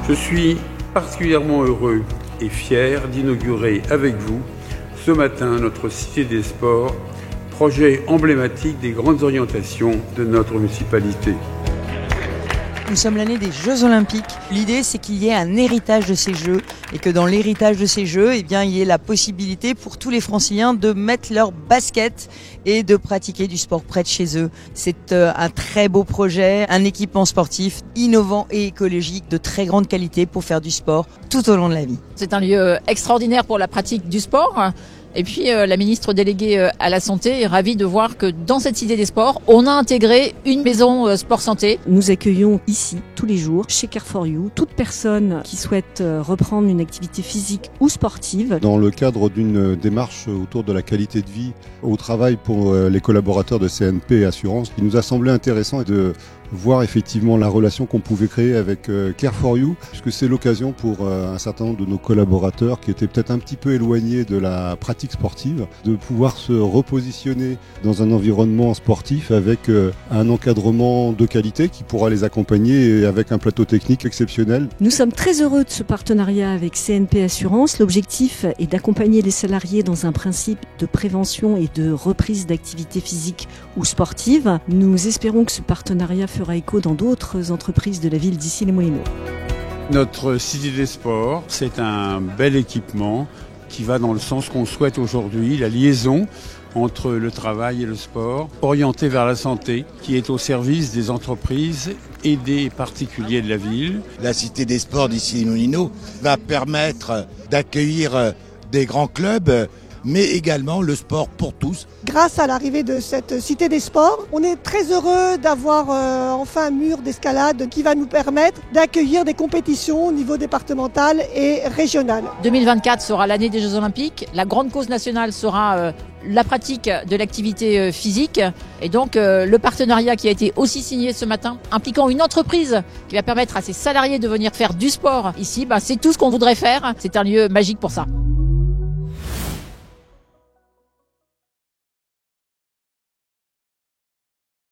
Je suis particulièrement heureux et fier d'inaugurer avec vous ce matin notre Cité des Sports, projet emblématique des grandes orientations de notre municipalité. Nous sommes l'année des Jeux Olympiques. L'idée, c'est qu'il y ait un héritage de ces Jeux et que dans l'héritage de ces Jeux, il y ait la possibilité pour tous les Franciliens de mettre leur basket et de pratiquer du sport près de chez eux. C'est un très beau projet, un équipement sportif innovant et écologique de très grande qualité pour faire du sport tout au long de la vie. C'est un lieu extraordinaire pour la pratique du sport. Et puis la ministre déléguée à la Santé est ravie de voir que dans cette Cité des Sports, on a intégré une maison sport santé. Nous accueillons ici tous les jours chez Care4You toute personne qui souhaite reprendre une activité physique ou sportive. Dans le cadre d'une démarche autour de la qualité de vie au travail pour les collaborateurs de CNP Assurance, il nous a semblé intéressant de voir effectivement la relation qu'on pouvait créer avec Care4You, puisque c'est l'occasion pour un certain nombre de nos collaborateurs qui étaient peut-être un petit peu éloignés de la pratique sportive, de pouvoir se repositionner dans un environnement sportif avec un encadrement de qualité qui pourra les accompagner et avec un plateau technique exceptionnel. Nous sommes très heureux de ce partenariat avec CNP Assurance. L'objectif est d'accompagner les salariés dans un principe de prévention et de reprise d'activité physique ou sportive. Nous espérons que ce partenariat fera écho dans d'autres entreprises de la ville d'Issy-les-Moulineaux. Notre Cité des Sports, c'est un bel équipement qui va dans le sens qu'on souhaite aujourd'hui, la liaison entre le travail et le sport, orienté vers la santé, qui est au service des entreprises et des particuliers de la ville. La Cité des Sports d'Issy-les-Moulineaux va permettre d'accueillir des grands clubs, mais également le sport pour tous. Grâce à l'arrivée de cette Cité des Sports, on est très heureux d'avoir enfin un mur d'escalade qui va nous permettre d'accueillir des compétitions au niveau départemental et régional. 2024 sera l'année des Jeux Olympiques. La grande cause nationale sera la pratique de l'activité physique. Et donc le partenariat qui a été aussi signé ce matin, impliquant une entreprise qui va permettre à ses salariés de venir faire du sport ici, c'est tout ce qu'on voudrait faire. C'est un lieu magique pour ça.